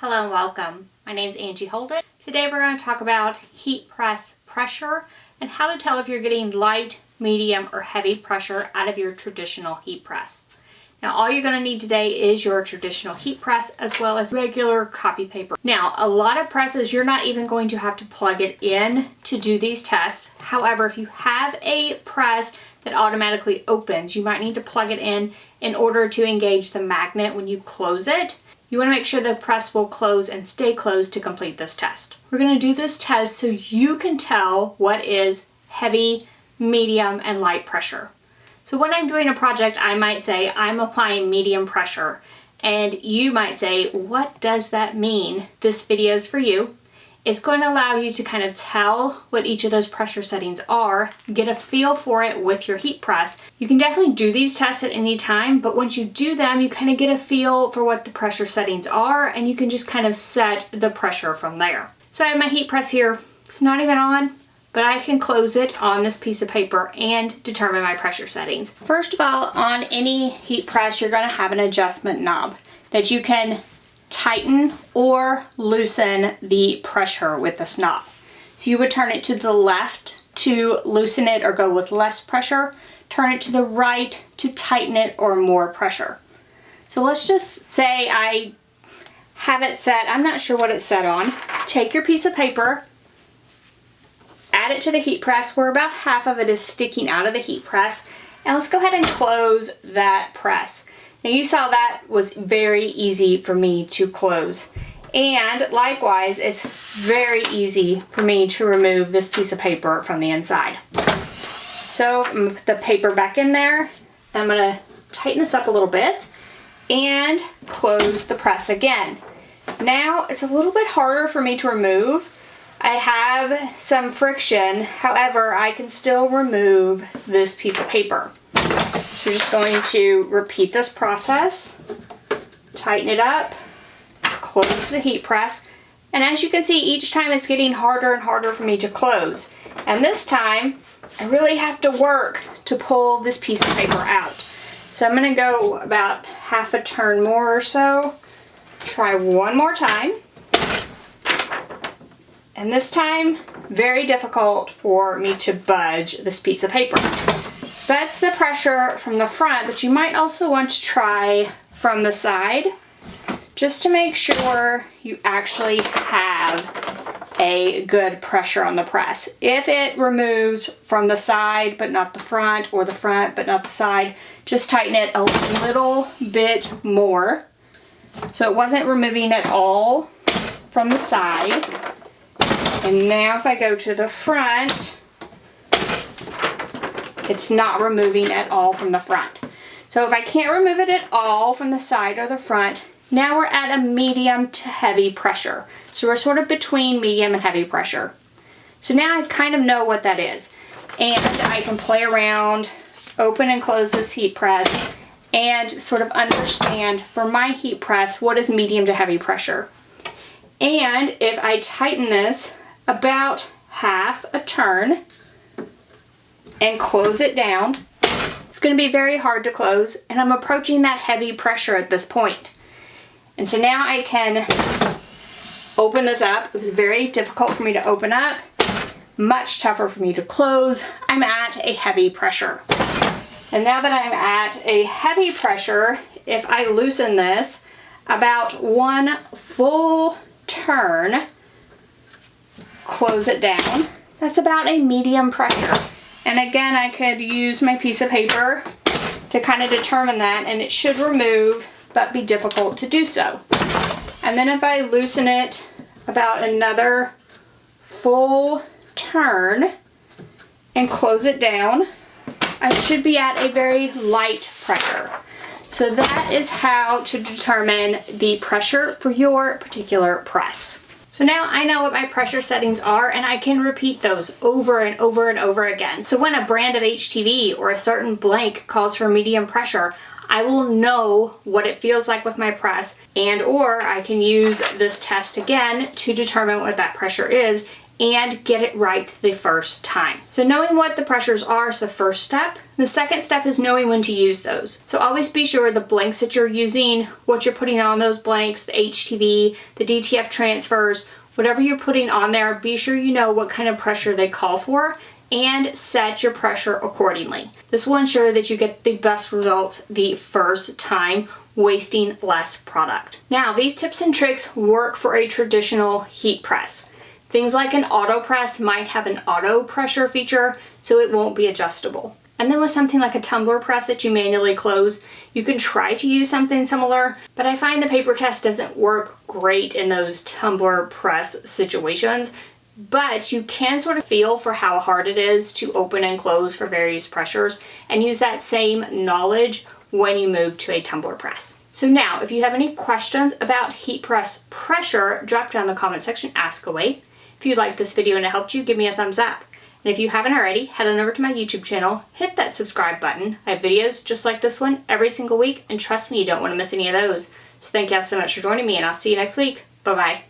Hello and welcome. My name is Angie Holden. Today we're going to talk about heat press pressure and how to tell if you're getting light, medium, or heavy pressure out of your traditional heat press. Now all you're going to need today is your traditional heat press as well as regular copy paper. Now a lot of presses you're not even going to have to plug it in to do these tests. However, if you have a press that automatically opens, you might need to plug it in order to engage the magnet when you close it. You want to make sure the press will close and stay closed to complete this test. We're going to do this test so you can tell what is heavy, medium, and light pressure. So when I'm doing a project, I might say I'm applying medium pressure, and you might say, what does that mean? This video is for you. It's going to allow you to kind of tell what each of those pressure settings are, get a feel for it with your heat press. You can definitely do these tests at any time, but once you do them, you kind of get a feel for what the pressure settings are, and you can just kind of set the pressure from there. So I have my heat press here. It's not even on, but I can close it on this piece of paper and determine my pressure settings. First of all, on any heat press, you're going to have an adjustment knob that you can tighten or loosen the pressure with this knob. So you would turn it to the left to loosen it or go with less pressure, turn it to the right to tighten it or more pressure. So let's just say I have it set, I'm not sure what it's set on. Take your piece of paper, add it to the heat press where about half of it is sticking out of the heat press, and let's go ahead and close that press. Now you saw that was very easy for me to close. And likewise, it's very easy for me to remove this piece of paper from the inside. So I'm gonna put the paper back in there. I'm gonna tighten this up a little bit and close the press again. Now it's a little bit harder for me to remove. I have some friction, however, I can still remove this piece of paper. So we're just going to repeat this process, tighten it up, close the heat press, and as you can see, each time it's getting harder and harder for me to close. And this time, I really have to work to pull this piece of paper out. So I'm going to go about half a turn more or so, try one more time. And this time, very difficult for me to budge this piece of paper. So that's the pressure from the front, but you might also want to try from the side just to make sure you actually have a good pressure on the press. If it removes from the side but not the front, or the front but not the side, just tighten it a little bit more. So it wasn't removing at all from the side. And now if I go to the front, it's not removing at all from the front. So if I can't remove it at all from the side or the front, now we're at a medium to heavy pressure. So we're sort of between medium and heavy pressure. So now I kind of know what that is. And I can play around, open and close this heat press, and sort of understand for my heat press what is medium to heavy pressure. And if I tighten this about half a turn and close it down, it's going to be very hard to close, and I'm approaching that heavy pressure at this point. And so now I can open this up. It was very difficult for me to open up, much tougher for me to close. I'm at a heavy pressure. And now that I'm at a heavy pressure, if I loosen this about one full turn, close it down, that's about a medium pressure. And again, I could use my piece of paper to kind of determine that, and it should remove, but be difficult to do so. And then if I loosen it about another full turn and close it down, I should be at a very light pressure. So that is how to determine the pressure for your particular press. So now I know what my pressure settings are, and I can repeat those over and over and over again. So when a brand of HTV or a certain blank calls for medium pressure, I will know what it feels like with my press, and or I can use this test again to determine what that pressure is and get it right the first time. So knowing what the pressures are is the first step. The second step is knowing when to use those. So always be sure the blanks that you're using, what you're putting on those blanks, the HTV, the DTF transfers, whatever you're putting on there, be sure you know what kind of pressure they call for and set your pressure accordingly. This will ensure that you get the best results the first time, wasting less product. Now, these tips and tricks work for a traditional heat press. Things like an auto press might have an auto pressure feature, so it won't be adjustable. And then with something like a tumbler press that you manually close, you can try to use something similar, but I find the paper test doesn't work great in those tumbler press situations. But you can sort of feel for how hard it is to open and close for various pressures and use that same knowledge when you move to a tumbler press. So now, if you have any questions about heat press pressure, drop down in the comment section, ask away. If you liked this video and it helped you, give me a thumbs up. And if you haven't already, head on over to my YouTube channel, hit that subscribe button. I have videos just like this one every single week, and trust me, you don't want to miss any of those. So thank you all so much for joining me, and I'll see you next week. Bye-bye.